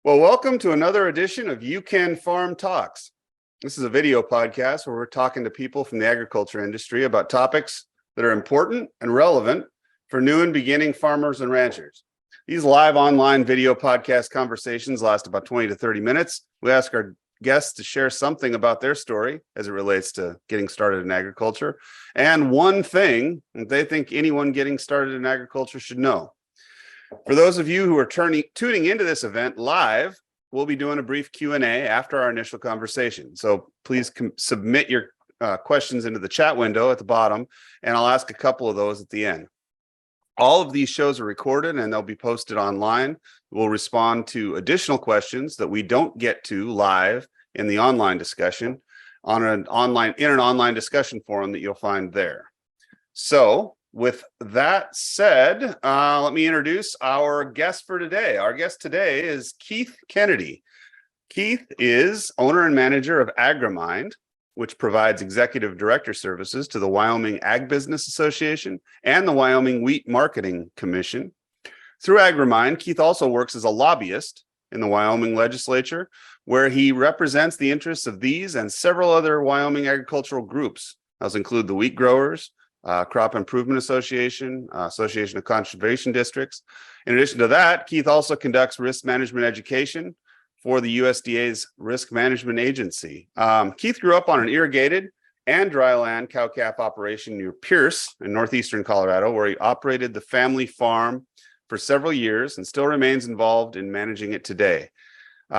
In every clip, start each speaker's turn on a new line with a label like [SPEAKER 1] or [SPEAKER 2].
[SPEAKER 1] Well, welcome to another edition of You Can Farm Talks. This is a video podcast where we're talking to people from the agriculture industry about topics that are important and relevant for new and beginning farmers and ranchers. These live online video podcast conversations last about 20 to 30 minutes. We ask our guests to share something about their story as it relates to getting started in agriculture and one thing that they think anyone getting started in agriculture should know. For those of you who are tuning into this event live, we'll be doing a brief Q&A after our initial conversation. So please submit your questions into the chat window at the bottom, and I'll ask a couple of those at the end. All of these shows are recorded and they'll be posted online. We'll respond to additional questions that we don't get to live in the online discussion in an online discussion forum that you'll find there. So with that said, let me introduce our guest for today. Our guest today is Keith Kennedy. Keith is owner and manager of Agrimind, which provides executive director services to the Wyoming Ag-Business Association and the Wyoming Wheat Marketing Commission. Through Agrimind, Keith also works as a lobbyist in the Wyoming legislature, where he represents the interests of these and several other Wyoming agricultural groups. Those include the wheat growers, Crop Improvement Association, Association of Conservation Districts. In addition to that, Keith also conducts risk management education for the USDA's Risk Management Agency. Keith grew up on an irrigated and dryland cow-calf operation near Pierce in northeastern Colorado, where he operated the family farm for several years and still remains involved in managing it today.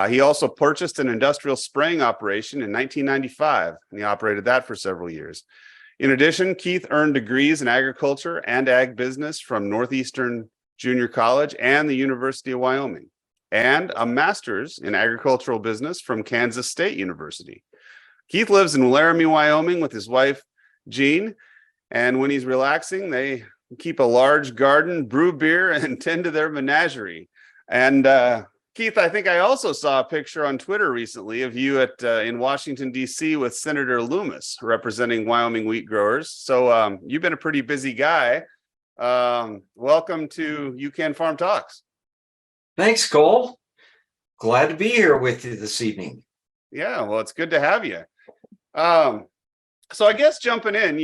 [SPEAKER 1] He also purchased an industrial spraying operation in 1995, and he operated that for several years. In addition, Keith earned degrees in agriculture and ag business from Northeastern Junior College and the University of Wyoming, and a master's in agricultural business from Kansas State University. Keith lives in Laramie, Wyoming with his wife, Jean, and when he's relaxing, they keep a large garden, brew beer, and tend to their menagerie. And Keith, I think I also saw a picture on Twitter recently of you in Washington, D.C. with Senator Loomis representing Wyoming wheat growers. So you've been a pretty busy guy. Welcome to You Can Farm Talks.
[SPEAKER 2] Thanks, Cole. Glad to be here with you this evening.
[SPEAKER 1] Yeah, well, it's good to have you. So I guess jumping in,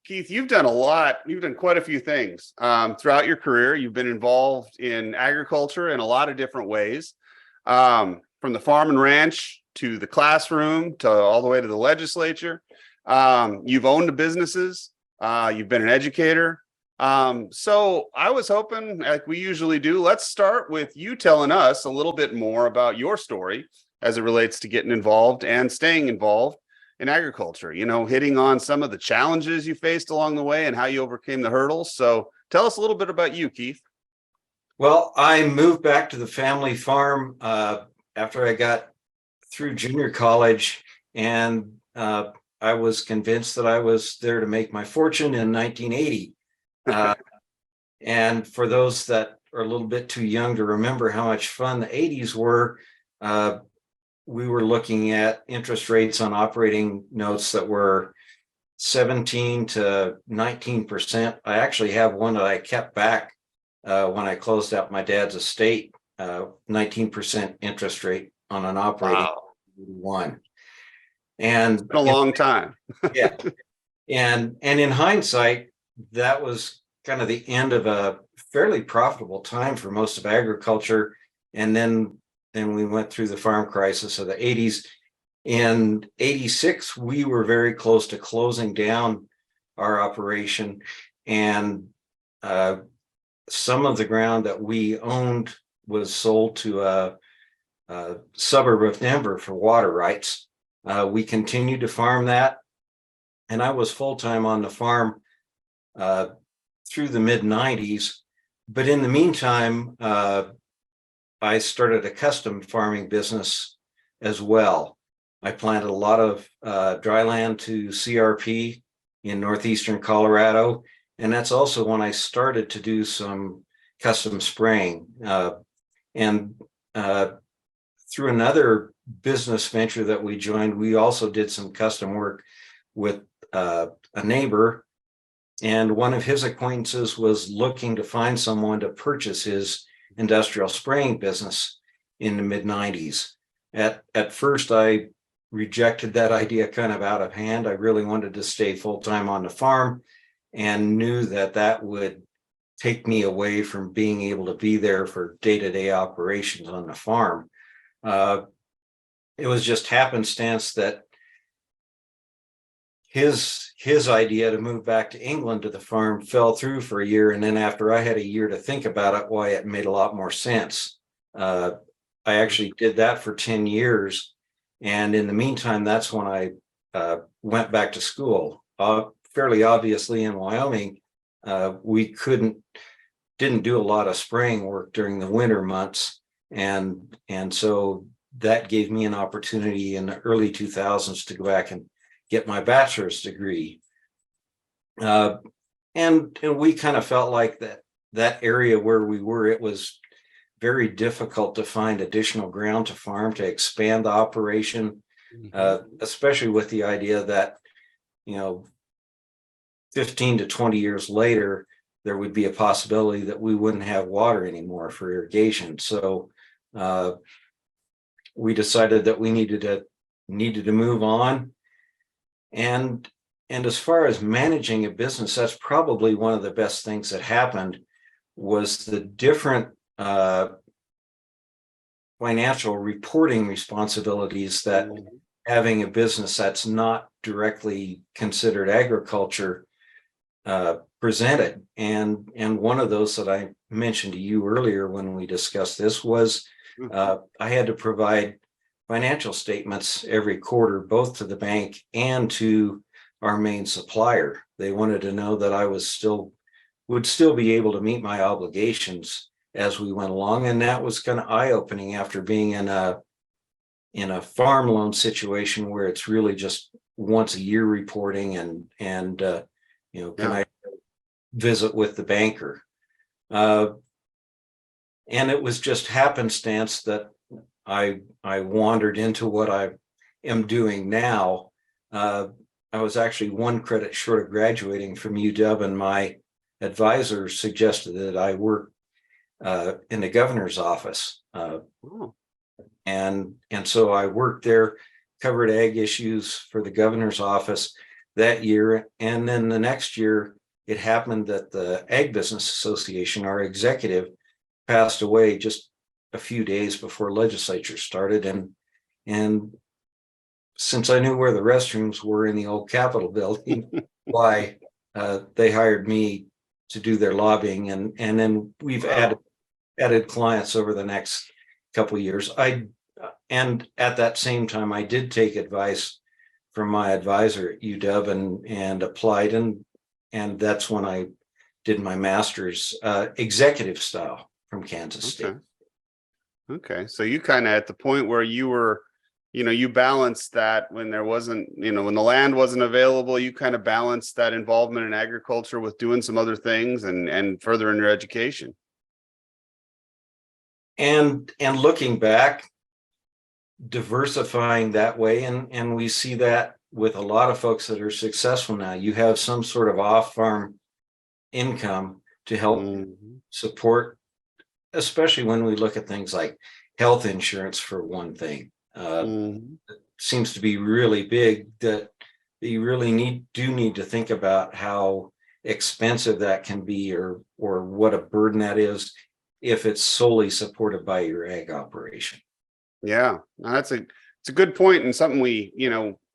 [SPEAKER 1] Keith, you've done a lot. You've done quite a few things throughout your career. You've been involved in agriculture in a lot of different ways, from the farm and ranch to the classroom to all the way to the legislature. You've owned businesses. You've been an educator. So I was hoping, like we usually do, let's start with you telling us a little bit more about your story as it relates to getting involved and staying involved in agriculture, hitting on some of the challenges you faced along the way and how you overcame the hurdles. So tell us a little bit about you, Keith.
[SPEAKER 2] Well, I moved back to the family farm after I got through junior college, and I was convinced that I was there to make my fortune in 1980. And for those that are a little bit too young to remember how much fun the 80s were, we were looking at interest rates on operating notes that were 17 to 19%. I actually have one that I kept back when I closed out my dad's estate, 19% interest rate on an operating one. And
[SPEAKER 1] a long time.
[SPEAKER 2] Yeah. And in hindsight, that was kind of the end of a fairly profitable time for most of agriculture. And then we went through the farm crisis of the 80s. In 86, we were very close to closing down our operation. And some of the ground that we owned was sold to a suburb of Denver for water rights. We continued to farm that. And I was full-time on the farm through the mid-90s. But in the meantime, I started a custom farming business as well. I planted a lot of dryland to CRP in northeastern Colorado, and that's also when I started to do some custom spraying. And through another business venture that we joined, we also did some custom work with a neighbor, and one of his acquaintances was looking to find someone to purchase his industrial spraying business. in the mid-90s. At first, I rejected that idea kind of out of hand. I really wanted to stay full-time on the farm and knew that that would take me away from being able to be there for day-to-day operations on the farm. It was just happenstance that his idea to move back to England to the farm fell through for a year. And then after I had a year to think about it, why it made a lot more sense. I actually did that for 10 years. And in the meantime, that's when I went back to school. Fairly obviously in Wyoming, we didn't do a lot of spraying work during the winter months. And so that gave me an opportunity in the early 2000s to go back and get my bachelor's degree. And we kind of felt like that area where we were, it was very difficult to find additional ground to farm to expand the operation, especially with the idea that, 15 to 20 years later, there would be a possibility that we wouldn't have water anymore for irrigation. So we decided that we needed to move on. And as far as managing a business, that's probably one of the best things that happened, was the different financial reporting responsibilities that having a business that's not directly considered agriculture presented. And one of those that I mentioned to you earlier when we discussed this was I had to provide financial statements every quarter, both to the bank and to our main supplier. They wanted to know that I would still be able to meet my obligations as we went along. And that was kind of eye-opening after being in a farm loan situation where it's really just once a year reporting and can I visit with the banker? And it was just happenstance that I wandered into what I am doing now. I was actually one credit short of graduating from UW, and my advisor suggested that I work in the governor's office. And so I worked there, covered ag issues for the governor's office that year. And then the next year, it happened that the Ag-Business Association, our executive, passed away just a few days before legislature started. And since I knew where the restrooms were in the old Capitol building, why they hired me to do their lobbying. And then we've added clients over the next couple of years. And at that same time, I did take advice from my advisor at UW and applied, and that's when I did my master's executive style from Kansas State.
[SPEAKER 1] Okay. So you kind of at the point where you were, you balanced that when there wasn't, when the land wasn't available, you kind of balanced that involvement in agriculture with doing some other things and furthering your education.
[SPEAKER 2] And looking back, diversifying that way, and we see that with a lot of folks that are successful now. You have some sort of off-farm income to help support, especially when we look at things like health insurance, for one thing. It seems to be really big, that you really need to think about how expensive that can be, or what a burden that is if it's solely supported by your ag operation.
[SPEAKER 1] Yeah, it's a good point, and something we,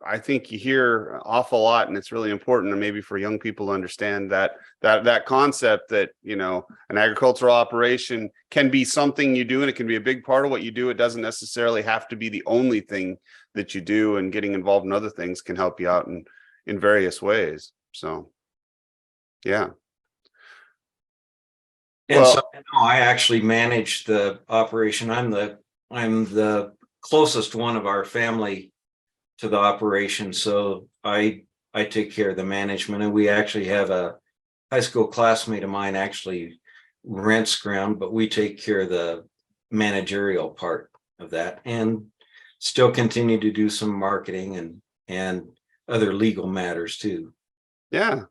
[SPEAKER 1] I think you hear an awful lot, and it's really important, and maybe for young people to understand that concept that, an agricultural operation can be something you do, and it can be a big part of what you do. It doesn't necessarily have to be the only thing that you do, and getting involved in other things can help you out in various ways. So, yeah.
[SPEAKER 2] And so now I actually manage the operation. I'm the closest one of our family to the operation, so I take care of the management. And we actually have a high school classmate of mine actually rents ground, but we take care of the managerial part of that, and still continue to do some marketing and other legal matters too.
[SPEAKER 1] Yeah.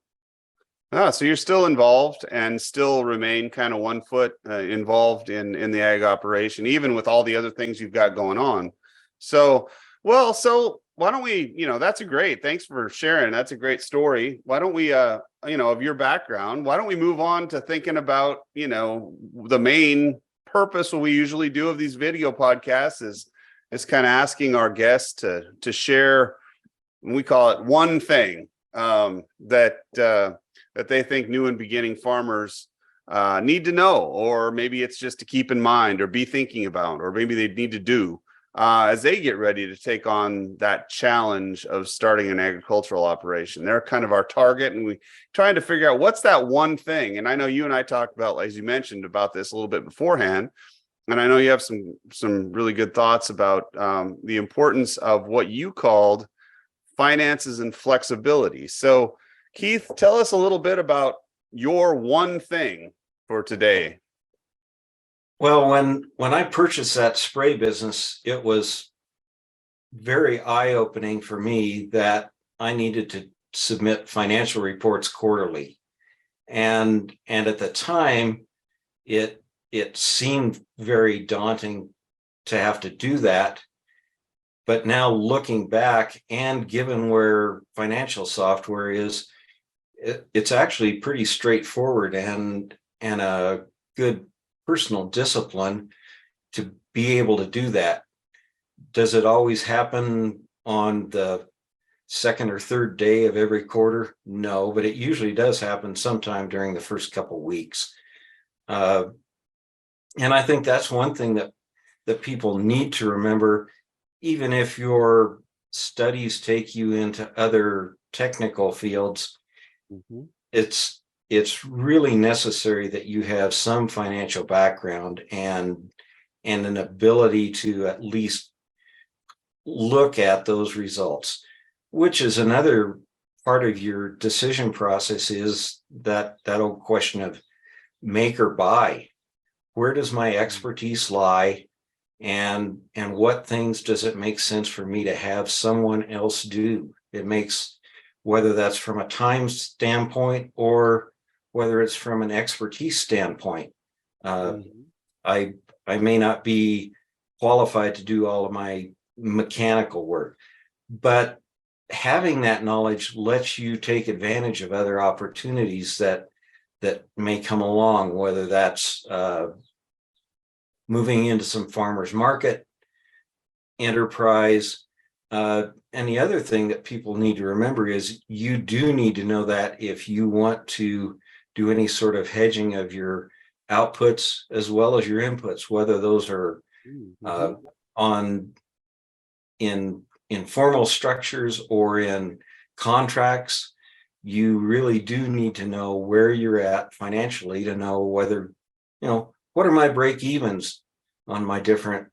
[SPEAKER 1] So you're still involved and still remain kind of 1 foot involved in the ag operation, even with all the other things you've got going on. So, so why don't we, that's a great, thanks for sharing. That's a great story. Why don't we, of your background, why don't we move on to thinking about, the main purpose what we usually do of these video podcasts is kind of asking our guests to share, we call it one thing that they think new and beginning farmers need to know, or maybe it's just to keep in mind or be thinking about, or maybe they need to do as they get ready to take on that challenge of starting an agricultural operation. They're kind of our target, and we trying to figure out what's that one thing. And I know you and I talked about, as you mentioned, about this a little bit beforehand, and I know you have some really good thoughts about the importance of what you called finances and flexibility. So Keith, tell us a little bit about your one thing for today.
[SPEAKER 2] Well, when I purchased that spray business, it was very eye-opening for me that I needed to submit financial reports quarterly. And at the time, it seemed very daunting to have to do that. But now looking back, and given where financial software is, it's actually pretty straightforward and a good personal discipline to be able to do that. Does it always happen on the second or third day of every quarter? No, but it usually does happen sometime during the first couple weeks. And I think that's one thing that people need to remember, even if your studies take you into other technical fields. Mm-hmm. It's really necessary that you have some financial background and an ability to at least look at those results, which is another part of your decision process, is that old question of make or buy. Where does my expertise lie, and what things does it make sense for me to have someone else do? It makes, whether that's from a time standpoint or whether it's from an expertise standpoint. I may not be qualified to do all of my mechanical work, but having that knowledge lets you take advantage of other opportunities that may come along, whether that's moving into some farmers market enterprise. And the other thing that people need to remember is you do need to know that if you want to do any sort of hedging of your outputs as well as your inputs, whether those are in formal structures or in contracts, you really do need to know where you're at financially to know whether, what are my break evens on my different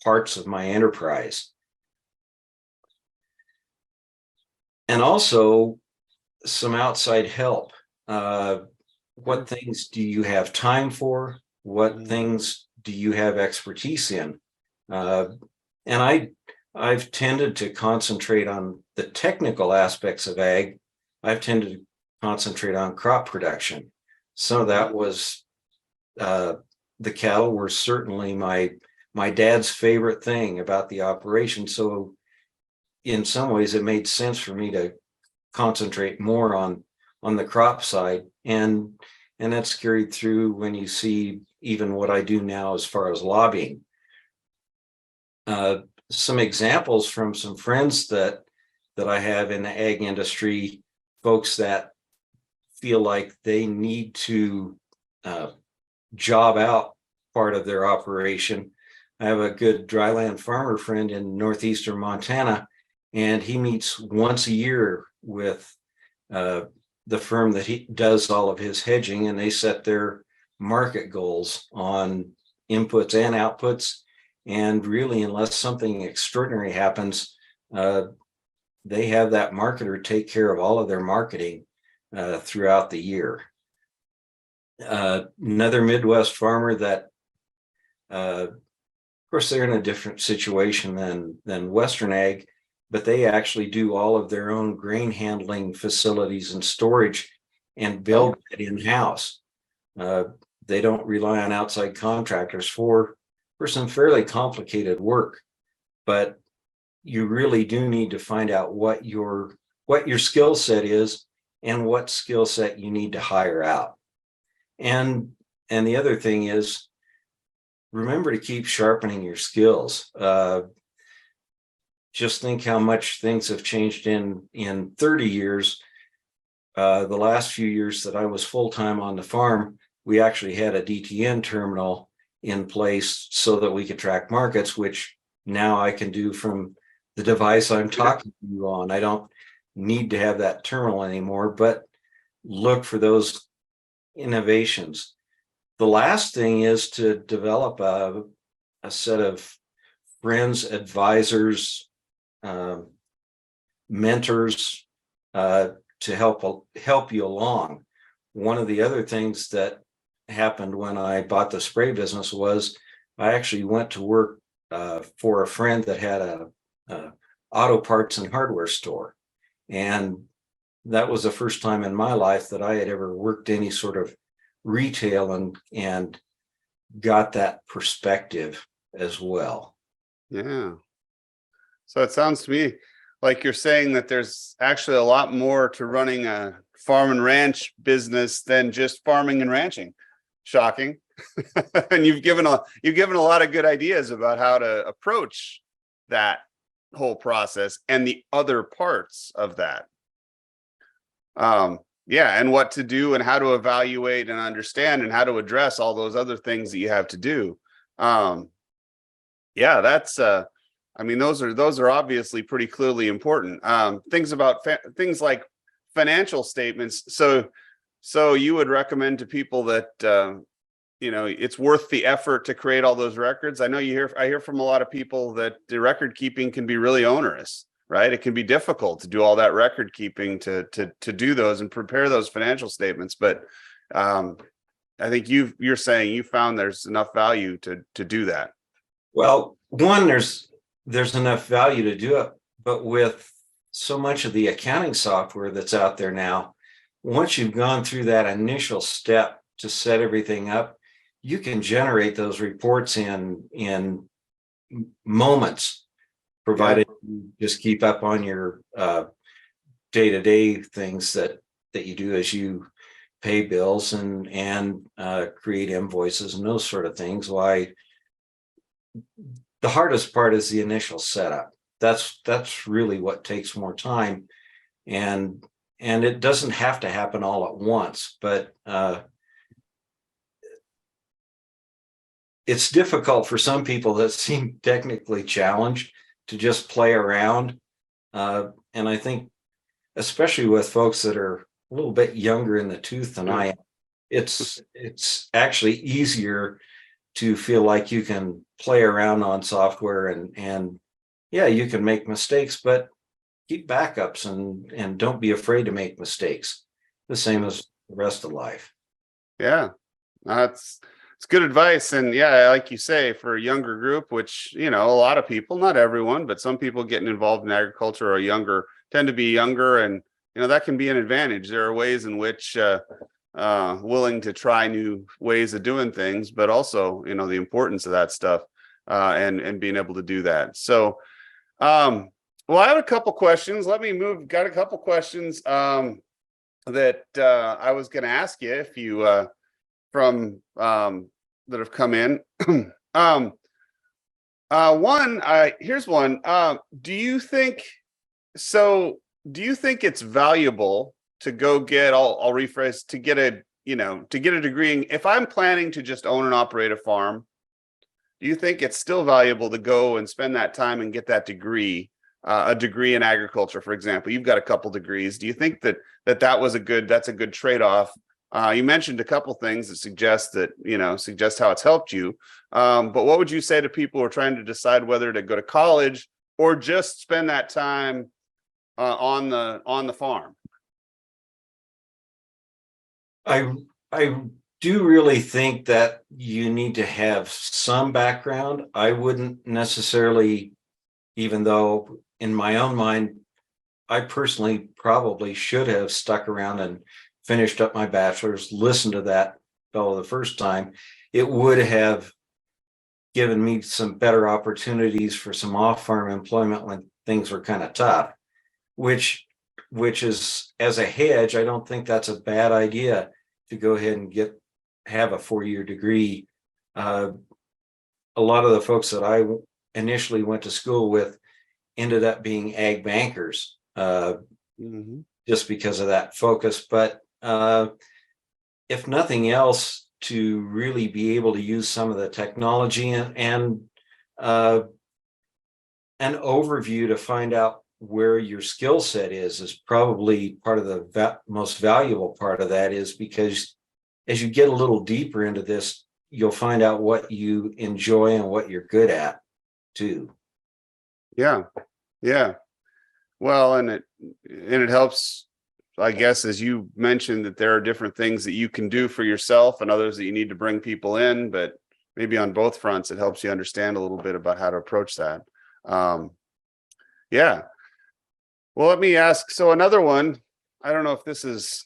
[SPEAKER 2] parts of my enterprise. And also some outside help. What things do you have time for? What things do you have expertise in? And I've tended to concentrate on the technical aspects of ag. I've tended to concentrate on crop production. Some of that was the cattle were certainly my dad's favorite thing about the operation. So in some ways, it made sense for me to concentrate more on the crop side, and that's carried through when you see even what I do now as far as lobbying. Some examples from some friends that I have in the ag industry, folks that feel like they need to job out part of their operation. I have a good dryland farmer friend in northeastern Montana, and he meets once a year with the firm that he does all of his hedging, and they set their market goals on inputs and outputs. And really, unless something extraordinary happens, they have that marketer take care of all of their marketing throughout the year. Another Midwest farmer that, of course, they're in a different situation than Western ag, but they actually do all of their own grain handling facilities and storage. and build it in-house. They don't rely on outside contractors for some fairly complicated work, but you really do need to find out what your skill set is and what skill set you need to hire out. And the other thing is, remember to keep sharpening your skills. Just think how much things have changed in 30 years. The last few years that I was full-time on the farm, we actually had a DTN terminal in place so that we could track markets, which now I can do from the device I'm talking to you on. I don't need to have that terminal anymore, but look for those innovations. The last thing is to develop a set of friends, advisors, mentors to help you along. One of the other things that happened when I bought the spray business was I actually went to work for a friend that had a auto parts and hardware store, and that was the first time in my life that I had ever worked any sort of retail and got that perspective as well.
[SPEAKER 1] Yeah. So it sounds to me like you're saying that there's actually a lot more to running a farm and ranch business than just farming and ranching. Shocking. And you've given a lot of good ideas about how to approach that whole process and the other parts of that. Yeah, and what to do and how to evaluate and understand and how to address all those other things that you have to do. Yeah, that's I mean, those are obviously pretty clearly important. Things about things like financial statements. So you would recommend to people that it's worth the effort to create all those records. I hear from a lot of people that the record keeping can be really onerous, right? It can be difficult to do all that record keeping to do those and prepare those financial statements. But I think you're saying you found there's enough value to do that.
[SPEAKER 2] Well, one, there's enough value to do it, but with so much of the accounting software that's out there now, once you've gone through that initial step to set everything up, you can generate those reports in moments, provided you just keep up on your day-to-day things that you do as you pay bills and create invoices and those sort of things. Why the hardest part is the initial setup. That's really what takes more time, and it doesn't have to happen all at once, but it's difficult for some people that seem technically challenged to just play around. And I think, especially with folks that are a little bit younger in the tooth than I am, it's actually easier to feel like you can play around on software and yeah, you can make mistakes, but keep backups and don't be afraid to make mistakes. The same as the rest of life.
[SPEAKER 1] Yeah, it's good advice. And yeah, like you say, for a younger group, which, a lot of people, not everyone, but some people getting involved in agriculture tend to be younger. And, that can be an advantage. There are ways in which willing to try new ways of doing things, but also, the importance of that stuff and being able to do that. So, well, I have a couple questions. Got a couple questions that I was going to ask you if you from that have come in. Here's one. Do you think it's valuable to go get, I'll rephrase, to get a degree? If I'm planning to just own and operate a farm, do you think it's still valuable to go and spend that time and get that degree, a degree in agriculture, for example? You've got a couple degrees. Do you think that's a good trade-off? You mentioned a couple things that suggest how it's helped you. But what would you say to people who are trying to decide whether to go to college or just spend that time on the farm?
[SPEAKER 2] I do really think that you need to have some background. I wouldn't necessarily, even though in my own mind, I personally probably should have stuck around and finished up my bachelor's, listened to that fellow the first time, it would have given me some better opportunities for some off-farm employment when things were kind of tough, which is, as a hedge, I don't think that's a bad idea to go ahead and have a 4-year degree. A lot of the folks that I initially went to school with ended up being ag bankers, just because of that focus. But if nothing else, to really be able to use some of the technology and an overview to find out where your skill set is probably part of the most valuable part of that, is because as you get a little deeper into this, you'll find out what you enjoy and what you're good at too.
[SPEAKER 1] Yeah. Well, and it helps, I guess, as you mentioned, that there are different things that you can do for yourself and others that you need to bring people in, but maybe on both fronts, it helps you understand a little bit about how to approach that. Yeah. Well, let me ask. So another one, I don't know if this is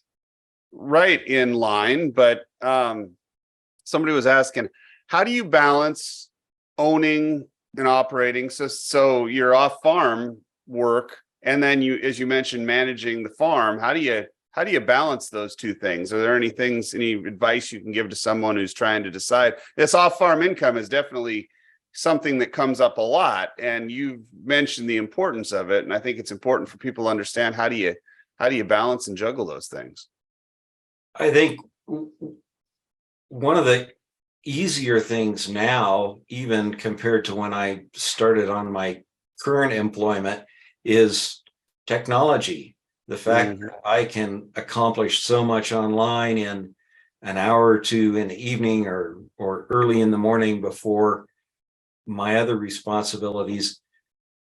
[SPEAKER 1] right in line, but somebody was asking, how do you balance owning and operating? So you're off farm work, and then you, as you mentioned, managing the farm. How do you balance those two things? Are there any advice you can give to someone who's trying to decide? This off farm income is definitely something that comes up a lot, and you've mentioned the importance of it. And I think it's important for people to understand, how do you balance and juggle those things?
[SPEAKER 2] I think one of the easier things now, even compared to when I started on my current employment, is technology. The fact that I can accomplish so much online in an hour or two in the evening or early in the morning before my other responsibilities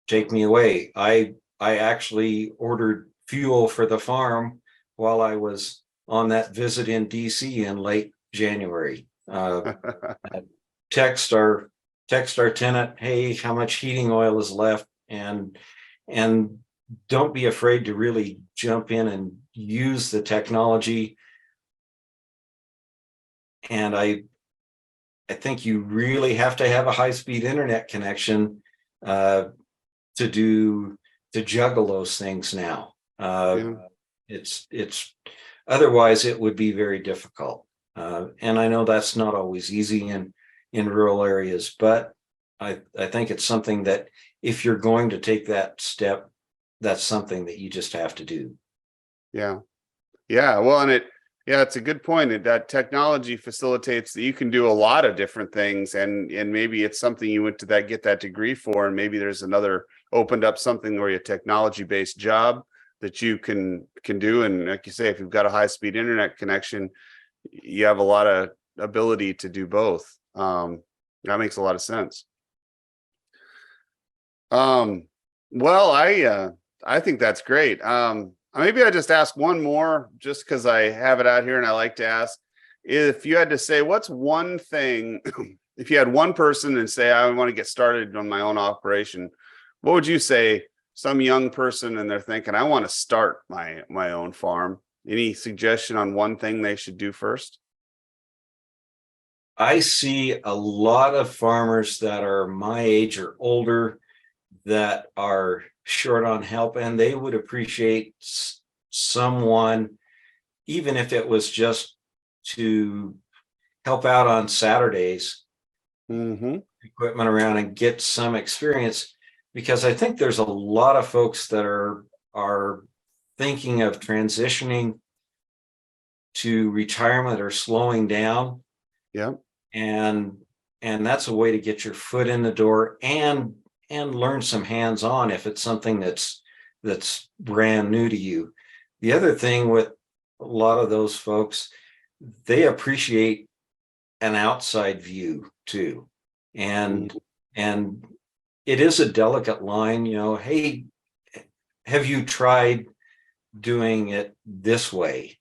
[SPEAKER 2] take me away. I actually ordered fuel for the farm while I was on that visit in DC in late January. Text our tenant, hey, how much heating oil is left, and don't be afraid to really jump in and use the technology. And I think you really have to have a high-speed internet connection to juggle those things now. It's otherwise it would be very difficult. And I know that's not always easy in rural areas, but I think it's something that if you're going to take that step, that's something that you just have to do.
[SPEAKER 1] Yeah. Well, and it's a good point. That technology facilitates that you can do a lot of different things, and maybe it's something you went to get that degree for, and maybe there's another opened up something where a technology-based job that you can do. And like you say, if you've got a high-speed internet connection, you have a lot of ability to do both. That makes a lot of sense. Well, I think that's great. Maybe I just ask one more, just because I have it out here and I like to ask. If you had to say, what's one thing, if you had one person and say, I want to get started on my own operation, what would you say? Some young person and they're thinking, I want to start my own farm. Any suggestion on one thing they should do first?
[SPEAKER 2] I see a lot of farmers that are my age or older that are short on help, and they would appreciate someone, even if it was just to help out on Saturdays, equipment around and get some experience, because I think there's a lot of folks that are thinking of transitioning to retirement or slowing down.
[SPEAKER 1] Yeah.
[SPEAKER 2] And that's a way to get your foot in the door and learn some hands-on if it's something that's brand new to you. The other thing with a lot of those folks, they appreciate an outside view too. And it is a delicate line, hey, have you tried doing it this way?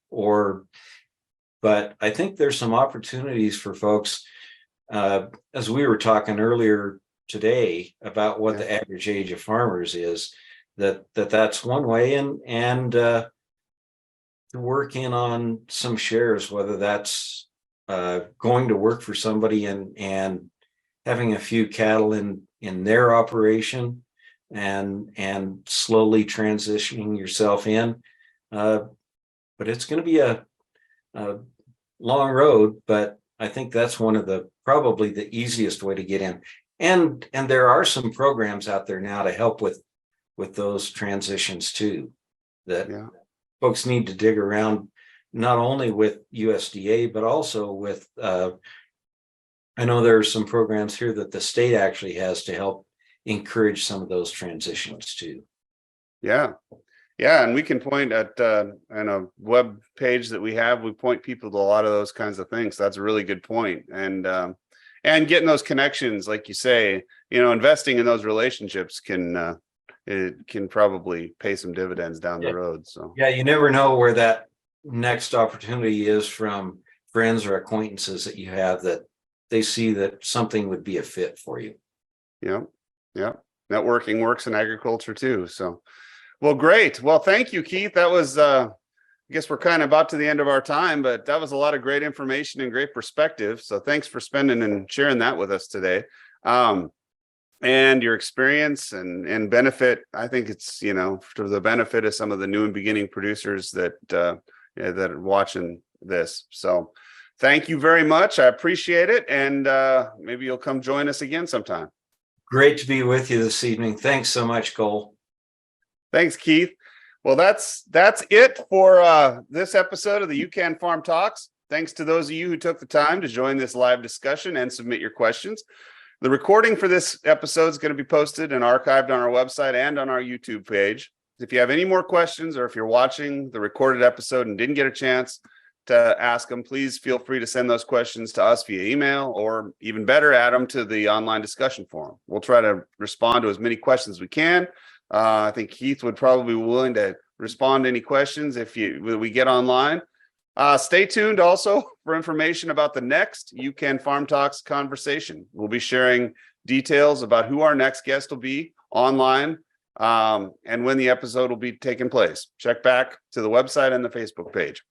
[SPEAKER 2] But I think there's some opportunities for folks, as we were talking earlier today about what the average age of farmers is, that's one way. And work in on some shares, whether that's going to work for somebody and having a few cattle in their operation and slowly transitioning yourself in. But it's going to be a long road, but I think that's one of the probably the easiest way to get in. And there are some programs out there now to help with those transitions too, that folks need to dig around, not only with USDA, but also with, I know there are some programs here that the state actually has to help encourage some of those transitions too.
[SPEAKER 1] Yeah. Yeah. And we can point at on a web page that we have, we point people to a lot of those kinds of things. That's a really good point. And getting those connections, like you say, investing in those relationships it can probably pay some dividends down the road. So
[SPEAKER 2] yeah, you never know where that next opportunity is from friends or acquaintances that you have that they see that something would be a fit for you.
[SPEAKER 1] Yeah. Yeah. Networking works in agriculture too. So, well, great. Well, thank you, Keith. That was, I guess we're kind of about to the end of our time, but that was a lot of great information and great perspective. So thanks for spending and sharing that with us today. And your experience and benefit. I think it's, for the benefit of some of the new and beginning producers that are watching this. So thank you very much. I appreciate it. And maybe you'll come join us again sometime.
[SPEAKER 2] Great to be with you this evening. Thanks so much, Cole.
[SPEAKER 1] Thanks, Keith. Well, that's it for this episode of the UCAN Farm Talks. Thanks to those of you who took the time to join this live discussion and submit your questions. The recording for this episode is going to be posted and archived on our website and on our YouTube page. If you have any more questions, or if you're watching the recorded episode and didn't get a chance to ask them, please feel free to send those questions to us via email, or even better, add them to the online discussion forum. We'll try to respond to as many questions as we can. I think Keith would probably be willing to respond to any questions if we get online. Stay tuned also for information about the next UCAN Farm Talks conversation. We'll be sharing details about who our next guest will be online, and when the episode will be taking place. Check back to the website and the Facebook page.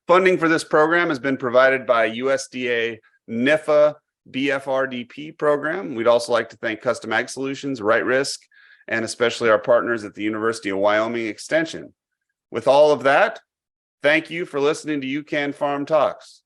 [SPEAKER 1] Funding for this program has been provided by USDA NIFA BFRDP program. We'd also like to thank Custom Ag Solutions, Right Risk, and especially our partners at the University of Wyoming Extension. With all of that, thank you for listening to UCAN Farm Talks.